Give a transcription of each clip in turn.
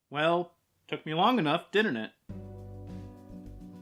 Well, took me long enough, didn't it?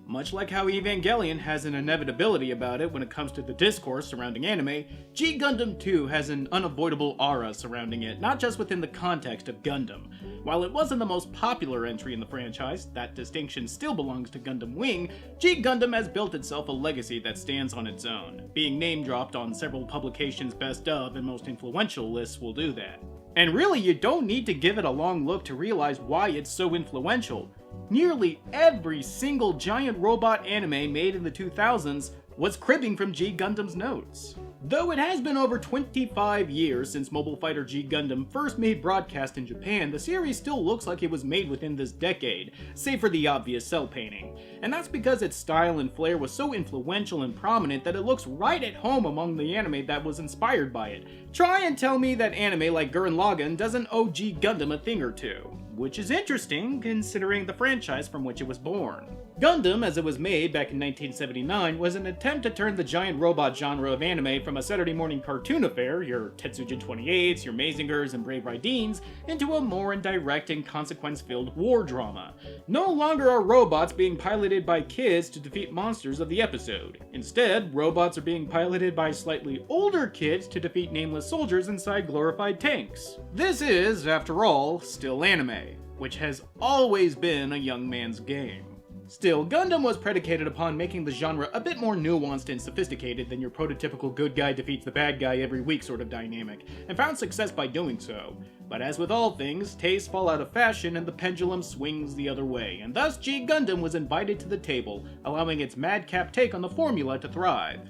Much like how Evangelion has an inevitability about it when it comes to the discourse surrounding anime, G Gundam 2 has an unavoidable aura surrounding it, not just within the context of Gundam. While it wasn't the most popular entry in the franchise, that distinction still belongs to Gundam Wing. G Gundam has built itself a legacy that stands on its own. Being name-dropped on several publications' best of and most influential lists will do that. And really, you don't need to give it a long look to realize why it's so influential. Nearly every single giant robot anime made in the 2000s was cribbing from G Gundam's notes. Though it has been over 25 years since Mobile Fighter G Gundam first made broadcast in Japan, the series still looks like it was made within this decade, save for the obvious cell painting. And that's because its style and flair was so influential and prominent that it looks right at home among the anime that was inspired by it. Try and tell me that anime like Gurren Lagann doesn't owe G Gundam a thing or two. Which is interesting, considering the franchise from which it was born. Gundam, as it was made back in 1979, was an attempt to turn the giant robot genre of anime from a Saturday morning cartoon affair, your Tetsujin 28s, your Mazingers, and Brave Raidins, into a more indirect and consequence-filled war drama. No longer are robots being piloted by kids to defeat monsters of the episode. Instead, robots are being piloted by slightly older kids to defeat nameless soldiers inside glorified tanks. This is, after all, still anime, which has always been a young man's game. Still, Gundam was predicated upon making the genre a bit more nuanced and sophisticated than your prototypical good guy defeats the bad guy every week sort of dynamic, and found success by doing so. But as with all things, tastes fall out of fashion and the pendulum swings the other way, and thus G Gundam was invited to the table, allowing its madcap take on the formula to thrive.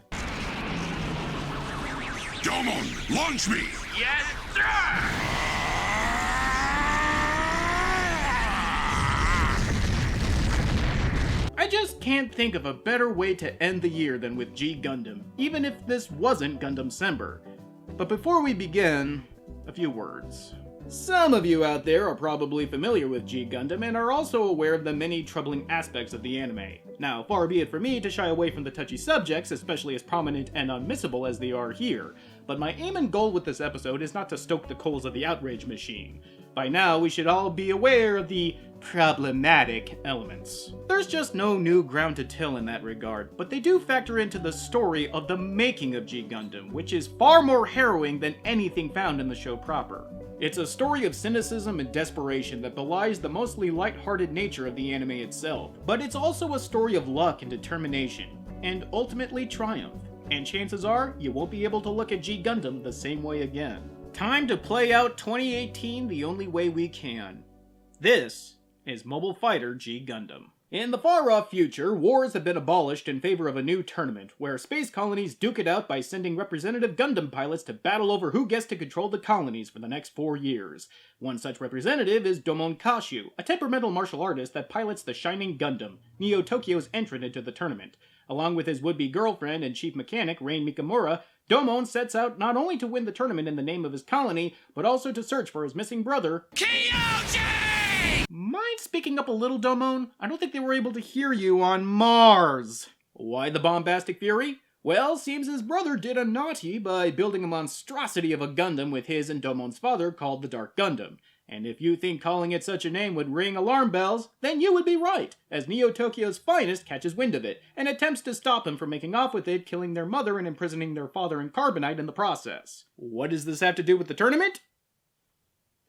Domon, launch me! Yes, sir! I just can't think of a better way to end the year than with G Gundam, even if this wasn't Gundamcember. But before we begin, a few words. Some of you out there are probably familiar with G Gundam and are also aware of the many troubling aspects of the anime. Now, far be it for me to shy away from the touchy subjects, especially as prominent and unmissable as they are here, but my aim and goal with this episode is not to stoke the coals of the outrage machine. By now, we should all be aware of the problematic elements. There's just no new ground to till in that regard, but they do factor into the story of the making of G Gundam, which is far more harrowing than anything found in the show proper. It's a story of cynicism and desperation that belies the mostly light-hearted nature of the anime itself, but it's also a story of luck and determination, and ultimately triumph. And chances are, you won't be able to look at G Gundam the same way again. Time to play out 2018 the only way we can. This is Mobile Fighter G Gundam. In the far-off future, wars have been abolished in favor of a new tournament, where space colonies duke it out by sending representative Gundam pilots to battle over who gets to control the colonies for the next 4 years. One such representative is Domon Kashu, a temperamental martial artist that pilots the Shining Gundam, Neo Tokyo's entrant into the tournament. Along with his would-be girlfriend and chief mechanic, Rain Mikamura, Domon sets out not only to win the tournament in the name of his colony, but also to search for his missing brother, Kyoji! Mind speaking up a little, Domon? I don't think they were able to hear you on Mars. Why the bombastic fury? Well, seems his brother did a naughty by building a monstrosity of a Gundam with his and Domon's father called the Dark Gundam. And if you think calling it such a name would ring alarm bells, then you would be right, as Neo Tokyo's finest catches wind of it, and attempts to stop him from making off with it, killing their mother and imprisoning their father in carbonite in the process. What does this have to do with the tournament?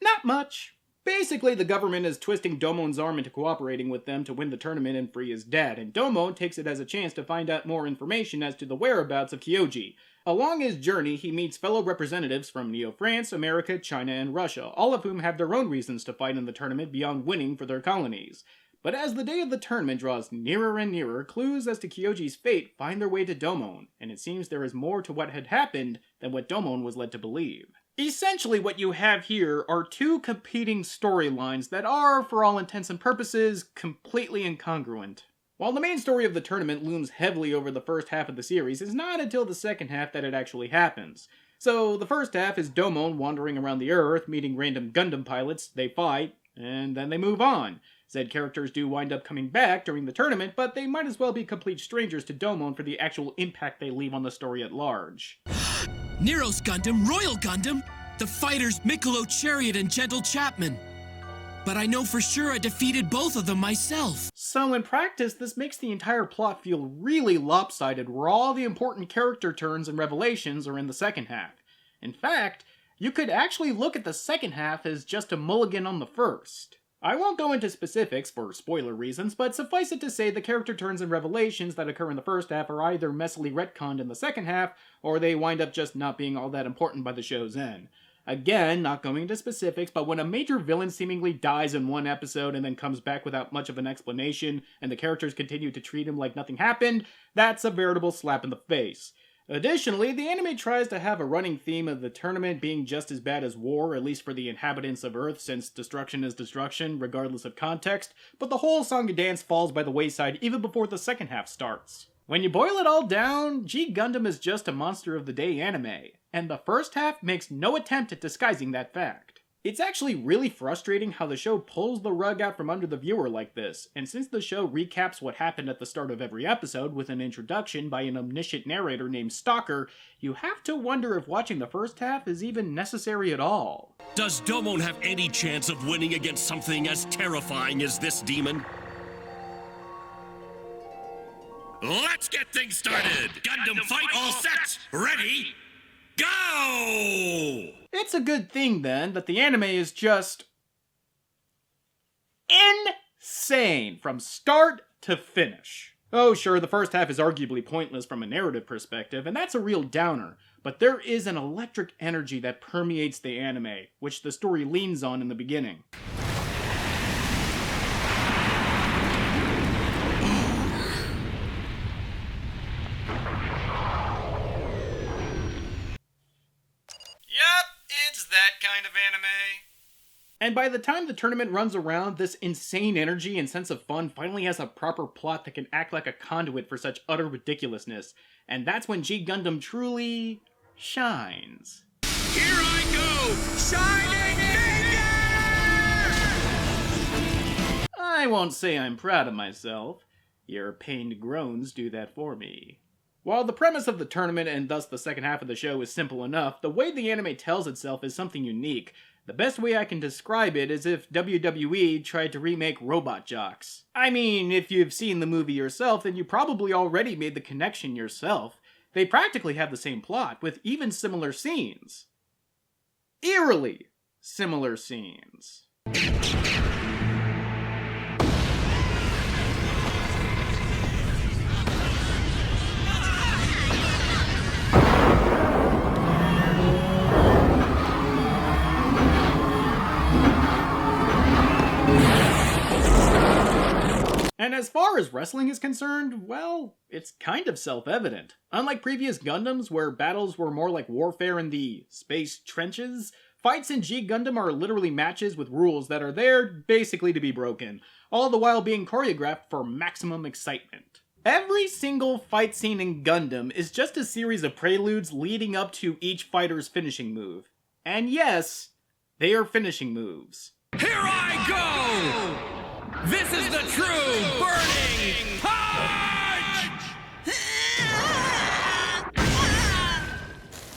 Not much. Basically, the government is twisting Domon's arm into cooperating with them to win the tournament and free his dad, and Domon takes it as a chance to find out more information as to the whereabouts of Kyoji. Along his journey, he meets fellow representatives from Neo-France, America, China, and Russia, all of whom have their own reasons to fight in the tournament beyond winning for their colonies. But as the day of the tournament draws nearer and nearer, clues as to Kyoji's fate find their way to Domon, and it seems there is more to what had happened than what Domon was led to believe. Essentially, what you have here are two competing storylines that are, for all intents and purposes, completely incongruent. While the main story of the tournament looms heavily over the first half of the series, it's not until the second half that it actually happens. So, the first half is Domon wandering around the Earth, meeting random Gundam pilots, they fight, and then they move on. Said characters do wind up coming back during the tournament, but they might as well be complete strangers to Domon for the actual impact they leave on the story at large. Nero's Gundam, Royal Gundam, the fighters Mikkolo Chariot and Gentle Chapman. but I know for sure I defeated both of them myself. So in practice, this makes the entire plot feel really lopsided, where all the important character turns and revelations are in the second half. In fact, you could actually look at the second half as just a mulligan on the first. I won't go into specifics for spoiler reasons, but suffice it to say the character turns and revelations that occur in the first half are either messily retconned in the second half, or they wind up just not being all that important by the show's end. Again, not going into specifics, but when a major villain seemingly dies in one episode and then comes back without much of an explanation, and the characters continue to treat him like nothing happened, that's a veritable slap in the face. Additionally, the anime tries to have a running theme of the tournament being just as bad as war, at least for the inhabitants of Earth, since destruction is destruction, regardless of context, but the whole song and dance falls by the wayside even before the second half starts. When you boil it all down, G Gundam is just a monster of the day anime, and the first half makes no attempt at disguising that fact. It's actually really frustrating how the show pulls the rug out from under the viewer like this, and since the show recaps what happened at the start of every episode with an introduction by an omniscient narrator named Stalker, you have to wonder if watching the first half is even necessary at all. Does Domon have any chance of winning against something as terrifying as this demon? Let's get things started! Gundam fight all set! Ready? Go! It's a good thing, then, that the anime is just insane from start to finish. Oh, sure, the first half is arguably pointless from a narrative perspective, and that's a real downer, but there is an electric energy that permeates the anime, which the story leans on in the beginning. It's that kind of anime. And by the time the tournament runs around, this insane energy and sense of fun finally has a proper plot that can act like a conduit for such utter ridiculousness. And that's when G Gundam truly shines. Here I go! Shining Finger! I won't say I'm proud of myself. Your pained groans do that for me. While the premise of the tournament and thus the second half of the show is simple enough, the way the anime tells itself is something unique. The best way I can describe it is if WWE tried to remake Robot Jocks. I mean, if you've seen the movie yourself, then you probably already made the connection yourself. They practically have the same plot, with even similar scenes. Eerily similar scenes. And as far as wrestling is concerned, well, it's kind of self-evident. Unlike previous Gundams, where battles were more like warfare in the space trenches, fights in G Gundam are literally matches with rules that are there basically to be broken, all the while being choreographed for maximum excitement. Every single fight scene in Gundam is just a series of preludes leading up to each fighter's finishing move. And yes, they are finishing moves. Here I go! This is the true burning punch!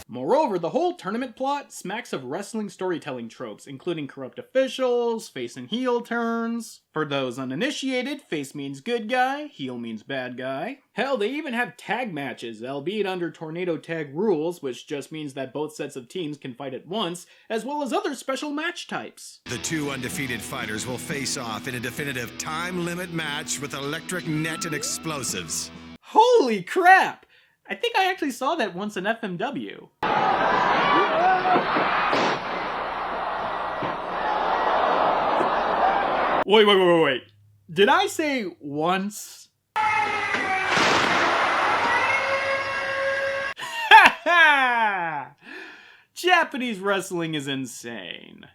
Moreover, the whole tournament plot smacks of wrestling storytelling tropes, including corrupt officials, face and heel turns. For those uninitiated, face means good guy, heel means bad guy. Hell, they even have tag matches, albeit under tornado tag rules, which just means that both sets of teams can fight at once, as well as other special match types. The two undefeated fighters will face off in a definitive time limit match with electric net and explosives. Holy crap! I think I actually saw that once in FMW. Wait. Did I say once? Ha ha! Japanese wrestling is insane.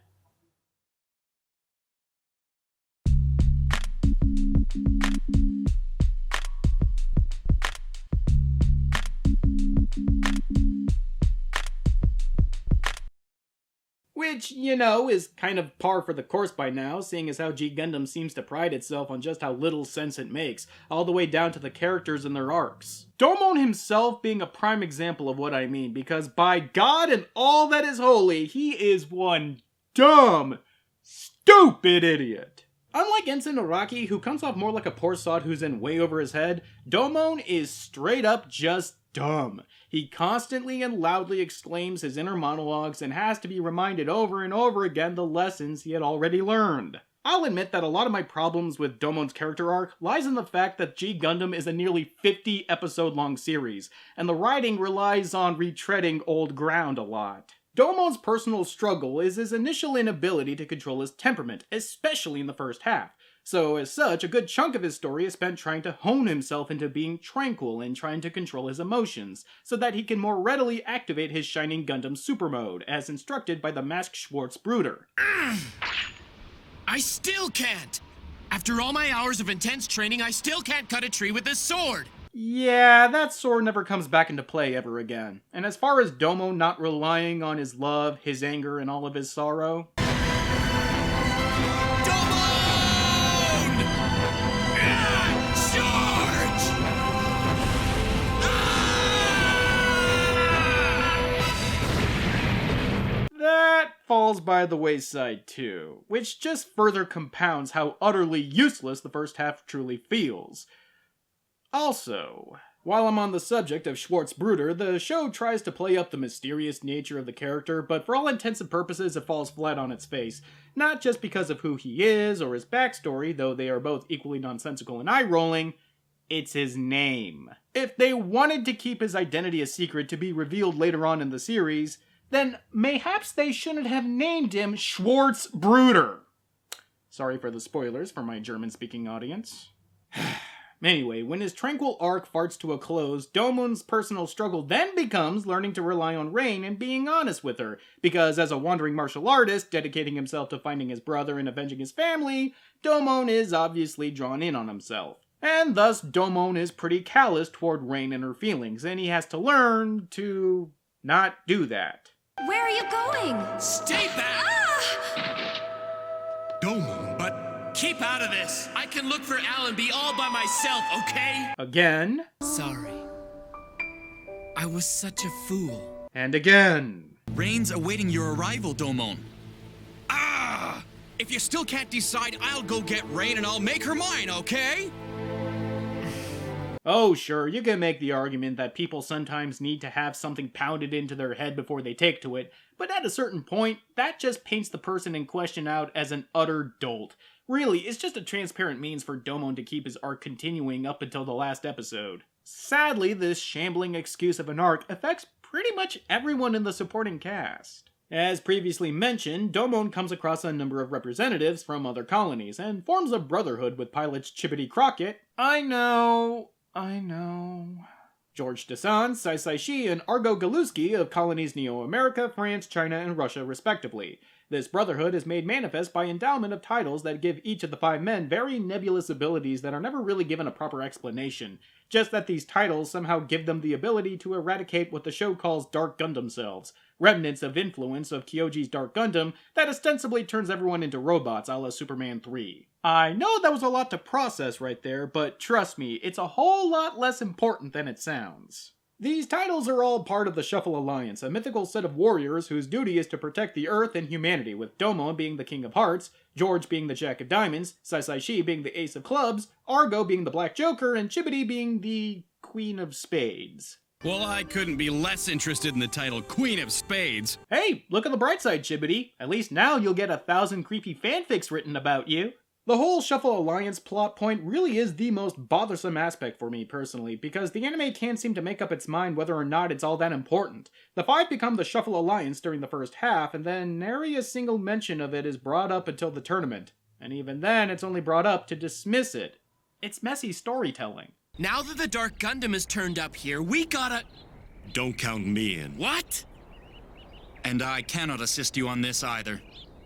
Which, you know, is kind of par for the course by now, seeing as how G Gundam seems to pride itself on just how little sense it makes, all the way down to the characters and their arcs. Domon himself being a prime example of what I mean, because by God and all that is holy, he is one dumb Stupid idiot! Unlike Ensign Araki, who comes off more like a poor sod who's in way over his head, Domon is straight up just dumb. He constantly and loudly exclaims his inner monologues and has to be reminded over and over again the lessons he had already learned. I'll admit that a lot of my problems with Domon's character arc lies in the fact that G Gundam is a nearly 50 episode long series, and the writing relies on retreading old ground a lot. Domon's personal struggle is his initial inability to control his temperament, especially in the first half. So as such, a good chunk of his story is spent trying to hone himself into being tranquil and trying to control his emotions, so that he can more readily activate his Shining Gundam super mode, as instructed by the masked Schwartz Brooder. I still can't! After all my hours of intense training, I still can't cut a tree with this sword! Yeah, that sword never comes back into play ever again. And as far as Domon not relying on his love, his anger, and all of his sorrow... that falls by the wayside too, which just further compounds how utterly useless the first half truly feels. Also, while I'm on the subject of Schwartz Brooder, the show tries to play up the mysterious nature of the character, but for all intents and purposes it falls flat on its face. Not just because of who he is or his backstory, though they are both equally nonsensical and eye-rolling, it's his name. If they wanted to keep his identity a secret to be revealed later on in the series, then mayhaps they shouldn't have named him Schwartz Brooder. Sorry for the spoilers for my German-speaking audience. Anyway, when his tranquil arc farts to a close, Domon's personal struggle then becomes learning to rely on Rain and being honest with her, because as a wandering martial artist dedicating himself to finding his brother and avenging his family, Domon is obviously drawn in on himself. And thus, Domon is pretty callous toward Rain and her feelings, and he has to learn to not do that. Where are you going? Stay back! Domon, but Keep out of this! I can look for Allenby all by myself, okay? Again. Sorry. I was such a fool. And again. Rain's awaiting your arrival, Domon. Ah! If you still can't decide, I'll go get Rain and I'll make her mine, okay? Oh, sure, you can make the argument that people sometimes need to have something pounded into their head before they take to it, but at a certain point, that just paints the person in question out as an utter dolt. Really, it's just a transparent means for Domon to keep his arc continuing up until the last episode. Sadly, this shambling excuse of an arc affects pretty much everyone in the supporting cast. As previously mentioned, Domon comes across a number of representatives from other colonies, and forms a brotherhood with pilots Chibbity Crockett. I know. George Desan, Sai Shi, and Argo Galuski of colonies Neo-America, France, China, and Russia, respectively. This brotherhood is made manifest by endowment of titles that give each of the 5 men very nebulous abilities that are never really given a proper explanation, just that these titles somehow give them the ability to eradicate what the show calls Dark Gundam selves, remnants of influence of Kyoji's Dark Gundam that ostensibly turns everyone into robots a la Superman 3. I know that was a lot to process right there, but trust me, it's a whole lot less important than it sounds. These titles are all part of the Shuffle Alliance, a mythical set of warriors whose duty is to protect the Earth and humanity, with Domon being the King of Hearts, George being the Jack of Diamonds, Sai Shi being the Ace of Clubs, Argo being the Black Joker, and Chibbity being the Queen of Spades. Well, I couldn't be less interested in the title Queen of Spades. Hey, look on the bright side, Chibbity. At least now you'll get 1,000 creepy fanfics written about you. The whole Shuffle Alliance plot point really is the most bothersome aspect for me personally, because the anime can't seem to make up its mind whether or not it's all that important. The 5 become the Shuffle Alliance during the first half, and then nary a single mention of it is brought up until the tournament. And even then, it's only brought up to dismiss it. It's messy storytelling. Now that the Dark Gundam is turned up here, we gotta... Don't count me in. What? And I cannot assist you on this either.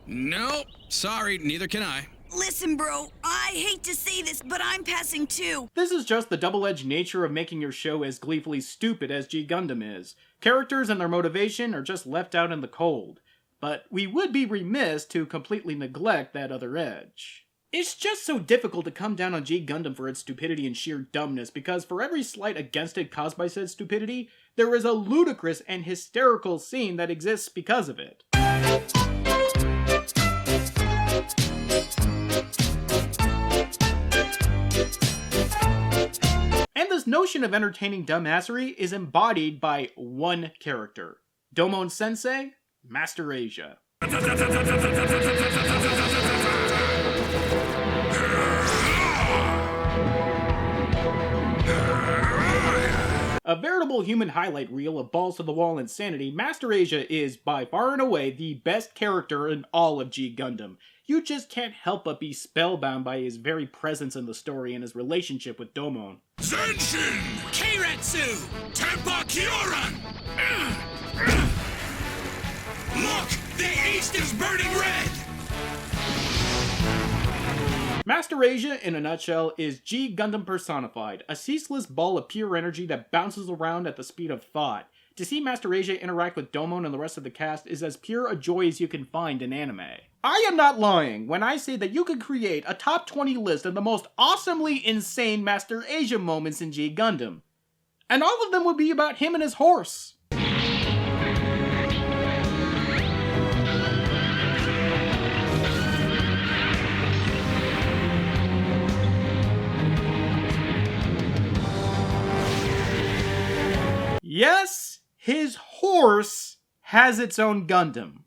Nope. Sorry, neither can I. Listen, bro, I hate to say this, but I'm passing too. This is just the double-edged nature of making your show as gleefully stupid as G Gundam is. Characters and their motivation are just left out in the cold. But we would be remiss to completely neglect that other edge. It's just so difficult to come down on G Gundam for its stupidity and sheer dumbness, because for every slight against it caused by said stupidity, there is a ludicrous and hysterical scene that exists because of it. this notion of entertaining dumbassery is embodied by one character. Domon Sensei, Master Asia. A veritable human highlight reel of balls-to-the-wall insanity, Master Asia is by far and away the best character in all of G Gundam. You just can't help but be spellbound by his very presence in the story and his relationship with Domon. Zenshin! Keiretsu! Tenpa Kyoran! Look! The east is burning red! Master Asia, in a nutshell, is G Gundam personified, a ceaseless ball of pure energy that bounces around at the speed of thought. To see Master Asia interact with Domon and the rest of the cast is as pure a joy as you can find in anime. I am not lying when I say that you could create a top 20 list of the most awesomely insane Master Asia moments in G Gundam. And all of them would be about him and his horse. Yes, his horse has its own Gundam.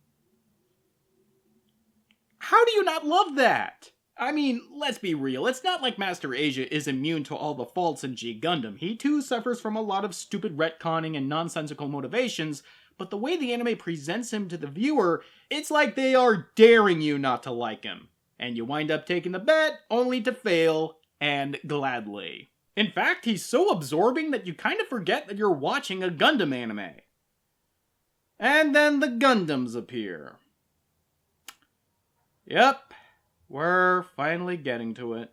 How do you not love that? I mean, let's be real, it's not like Master Asia is immune to all the faults in G Gundam. He too suffers from a lot of stupid retconning and nonsensical motivations, but the way the anime presents him to the viewer, it's like they are daring you not to like him. And you wind up taking the bet, only to fail, and gladly. In fact, he's so absorbing that you kind of forget that you're watching a Gundam anime. And then the Gundams appear. Yep, we're finally getting to it.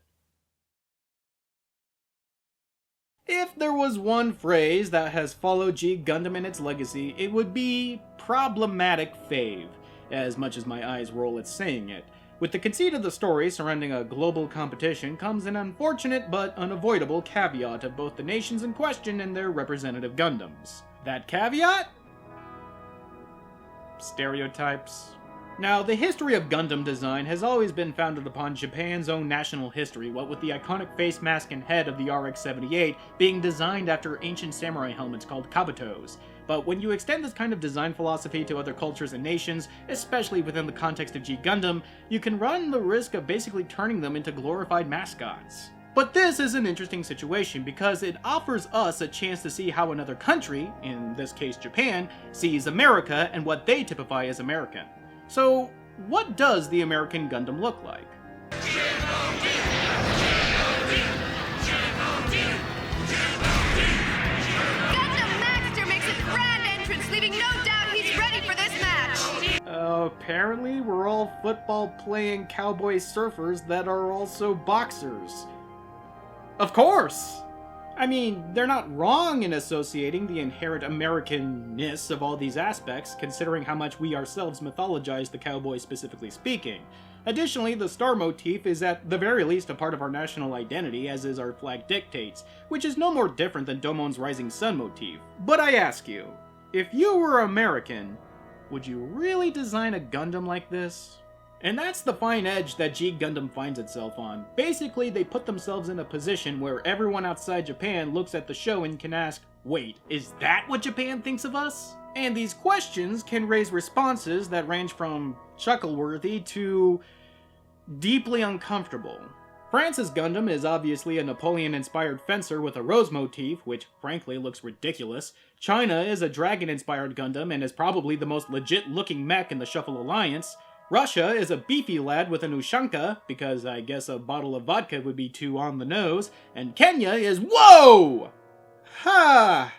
If there was one phrase that has followed G Gundam in its legacy, it would be problematic fave, as much as my eyes roll at saying it. With the conceit of the story surrounding a global competition comes an unfortunate but unavoidable caveat of both the nations in question and their representative Gundams. That caveat? Stereotypes. Now, the history of Gundam design has always been founded upon Japan's own national history, what with the iconic face mask and head of the RX-78 being designed after ancient samurai helmets called kabutos. But when you extend this kind of design philosophy to other cultures and nations, especially within the context of G Gundam, you can run the risk of basically turning them into glorified mascots. But this is an interesting situation because it offers us a chance to see how another country, in this case Japan, sees America and what they typify as American. So, what does the American Gundam look like? Leaving no doubt he's ready for this match! Apparently we're all football-playing cowboy surfers that are also boxers. Of course! I mean, they're not wrong in associating the inherent American-ness of all these aspects, considering how much we ourselves mythologize the cowboy specifically speaking. Additionally, the star motif is at the very least a part of our national identity, as is our flag dictates, which is no more different than Domon's rising sun motif. But I ask you, if you were American, would you really design a Gundam like this? And that's the fine edge that G Gundam finds itself on. Basically, they put themselves in a position where everyone outside Japan looks at the show and can ask, wait, is that what Japan thinks of us? And these questions can raise responses that range from chuckle-worthy to deeply uncomfortable. France's Gundam is obviously a Napoleon-inspired fencer with a rose motif, which frankly looks ridiculous. China is a dragon-inspired Gundam and is probably the most legit-looking mech in the Shuffle Alliance. Russia is a beefy lad with an Ushanka, because I guess a bottle of vodka would be too on the nose. And Kenya is whoa! Ha!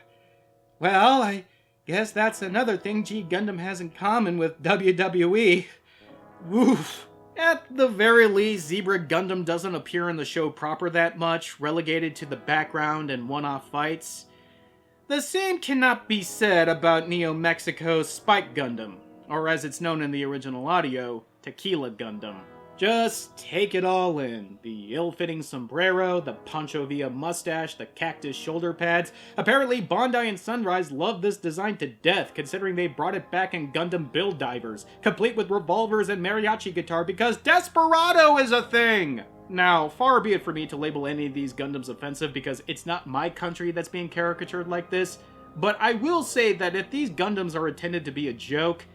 Well, I guess that's another thing G Gundam has in common with WWE. Woof. At the very least, Zebra Gundam doesn't appear in the show proper that much, relegated to the background and one-off fights. The same cannot be said about Neo Mexico's Spike Gundam, or as it's known in the original audio, Tequila Gundam. Just take it all in. The ill-fitting sombrero, the Pancho Villa mustache, the cactus shoulder pads. Apparently Bondi and Sunrise love this design to death, considering they brought it back in Gundam Build Divers, complete with revolvers and mariachi guitar because Desperado is a thing! Now, far be it for me to label any of these Gundams offensive because it's not my country that's being caricatured like this, but I will say that if these Gundams are intended to be a joke,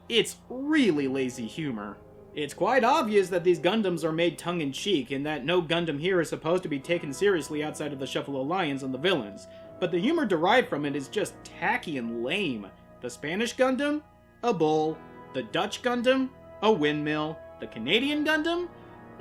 it's really lazy humor. It's quite obvious that these Gundams are made tongue-in-cheek and that no Gundam here is supposed to be taken seriously outside of the Shuffle Alliance and the villains, but the humor derived from it is just tacky and lame. The Spanish Gundam? A bull. The Dutch Gundam? A windmill. The Canadian Gundam?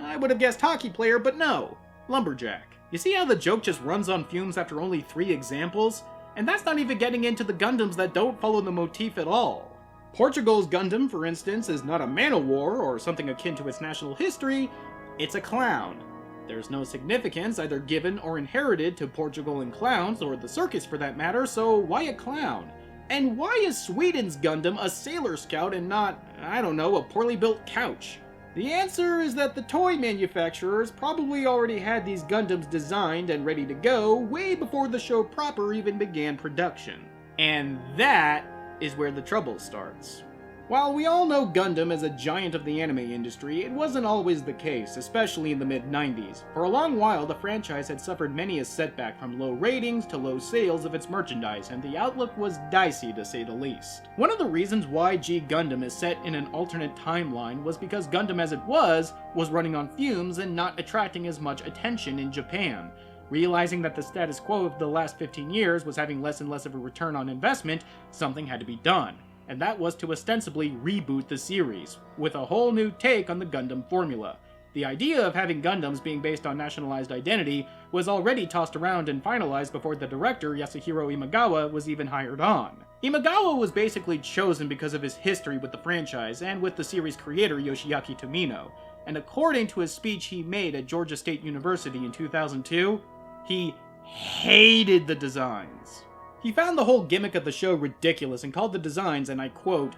I would have guessed hockey player, but no. Lumberjack. You see how the joke just runs on fumes after only 3 examples? And that's not even getting into the Gundams that don't follow the motif at all. Portugal's Gundam, for instance, is not a man-o'-war or something akin to its national history, it's a clown. There's no significance either given or inherited to Portugal and clowns, or the circus for that matter, so why a clown? And why is Sweden's Gundam a Sailor Scout and not, I don't know, a poorly built couch? The answer is that the toy manufacturers probably already had these Gundams designed and ready to go way before the show proper even began production. And that is where the trouble starts. While we all know Gundam as a giant of the anime industry, it wasn't always the case, especially in the mid-90s. For a long while, the franchise had suffered many a setback from low ratings to low sales of its merchandise, and the outlook was dicey to say the least. One of the reasons why G Gundam is set in an alternate timeline was because Gundam as it was running on fumes and not attracting as much attention in Japan. Realizing that the status quo of the last 15 years was having less and less of a return on investment, something had to be done. And that was to ostensibly reboot the series, with a whole new take on the Gundam formula. The idea of having Gundams being based on nationalized identity was already tossed around and finalized before the director, Yasuhiro Imagawa, was even hired on. Imagawa was basically chosen because of his history with the franchise and with the series creator Yoshiaki Tomino, and according to a speech he made at Georgia State University in 2002, he hated the designs. He found the whole gimmick of the show ridiculous and called the designs, and I quote,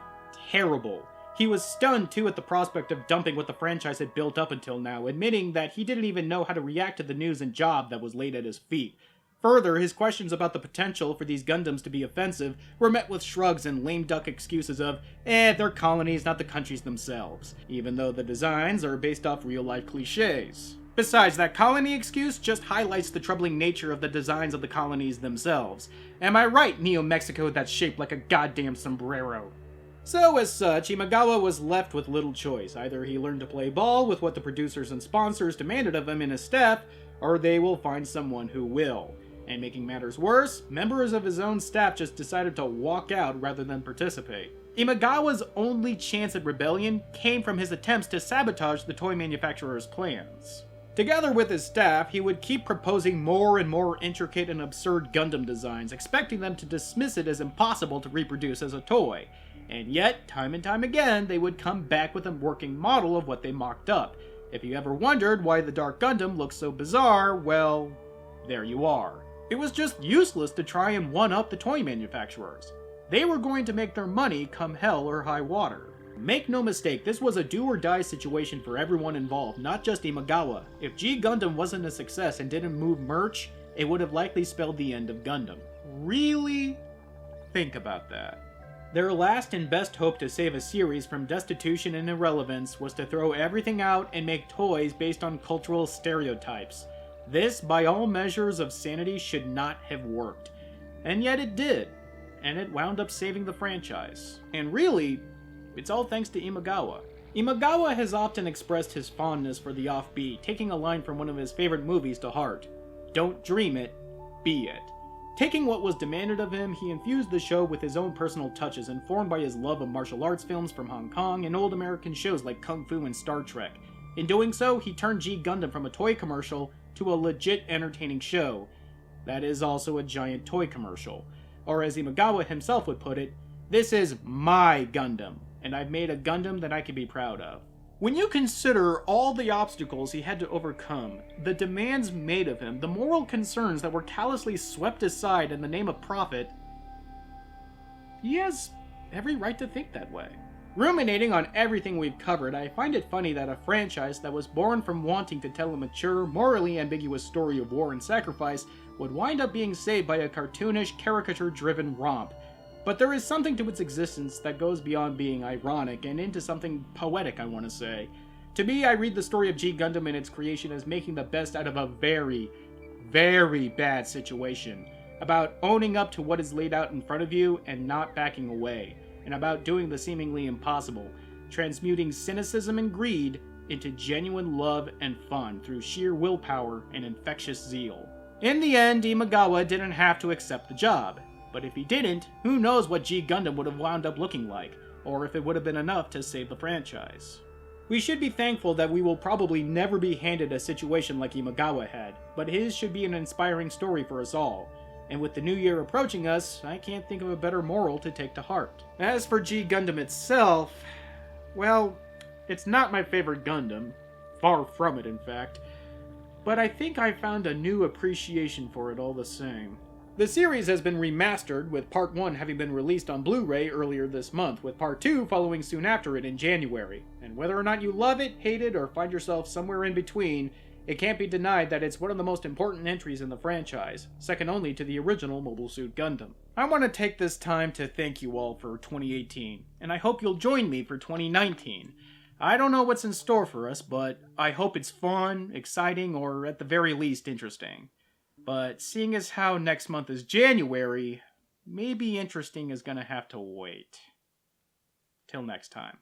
terrible. He was stunned too at the prospect of dumping what the franchise had built up until now, admitting that he didn't even know how to react to the news and job that was laid at his feet. Further, his questions about the potential for these Gundams to be offensive were met with shrugs and lame duck excuses of, they're colonies, not the countries themselves, even though the designs are based off real-life cliches. Besides, that colony excuse just highlights the troubling nature of the designs of the colonies themselves. Am I right, Neo-Mexico that's shaped like a goddamn sombrero? So as such, Imagawa was left with little choice. Either he learned to play ball with what the producers and sponsors demanded of him and his staff, or they will find someone who will. And making matters worse, members of his own staff just decided to walk out rather than participate. Imagawa's only chance at rebellion came from his attempts to sabotage the toy manufacturer's plans. Together with his staff, he would keep proposing more and more intricate and absurd Gundam designs, expecting them to dismiss it as impossible to reproduce as a toy. And yet, time and time again, they would come back with a working model of what they mocked up. If you ever wondered why the Dark Gundam looks so bizarre, well, there you are. It was just useless to try and one-up the toy manufacturers. They were going to make their money come hell or high water. Make no mistake, this was a do-or-die situation for everyone involved, not just Imagawa. If G Gundam wasn't a success and didn't move merch, it would have likely spelled the end of Gundam. Really? Think about that. Their last and best hope to save a series from destitution and irrelevance was to throw everything out and make toys based on cultural stereotypes. This, by all measures of sanity, should not have worked. And yet it did. And it wound up saving the franchise. And really, it's all thanks to Imagawa. Imagawa has often expressed his fondness for the offbeat, taking a line from one of his favorite movies to heart. Don't dream it, be it. Taking what was demanded of him, he infused the show with his own personal touches, informed by his love of martial arts films from Hong Kong and old American shows like Kung Fu and Star Trek. In doing so, he turned G Gundam from a toy commercial to a legit entertaining show. That is also a giant toy commercial. Or as Imagawa himself would put it, this is my Gundam, and I've made a Gundam that I can be proud of. When you consider all the obstacles he had to overcome, the demands made of him, the moral concerns that were callously swept aside in the name of profit, he has every right to think that way. Ruminating on everything we've covered, I find it funny that a franchise that was born from wanting to tell a mature, morally ambiguous story of war and sacrifice would wind up being saved by a cartoonish, caricature-driven romp. But there is something to its existence that goes beyond being ironic and into something poetic, I want to say. To me, I read the story of G Gundam and its creation as making the best out of a very, very bad situation, about owning up to what is laid out in front of you and not backing away, and about doing the seemingly impossible, transmuting cynicism and greed into genuine love and fun through sheer willpower and infectious zeal. In the end, Imagawa didn't have to accept the job, but if he didn't, who knows what G Gundam would have wound up looking like, or if it would have been enough to save the franchise. We should be thankful that we will probably never be handed a situation like Imagawa had, but his should be an inspiring story for us all. And with the new year approaching us, I can't think of a better moral to take to heart. As for G Gundam itself, well, it's not my favorite Gundam. Far from it, in fact. But I think I found a new appreciation for it all the same. The series has been remastered, with Part 1 having been released on Blu-ray earlier this month, with Part 2 following soon after it in January. And whether or not you love it, hate it, or find yourself somewhere in between, it can't be denied that it's one of the most important entries in the franchise, second only to the original Mobile Suit Gundam. I want to take this time to thank you all for 2018, and I hope you'll join me for 2019. I don't know what's in store for us, but I hope it's fun, exciting, or at the very least interesting. But seeing as how next month is January, maybe interesting is gonna have to wait. Till next time.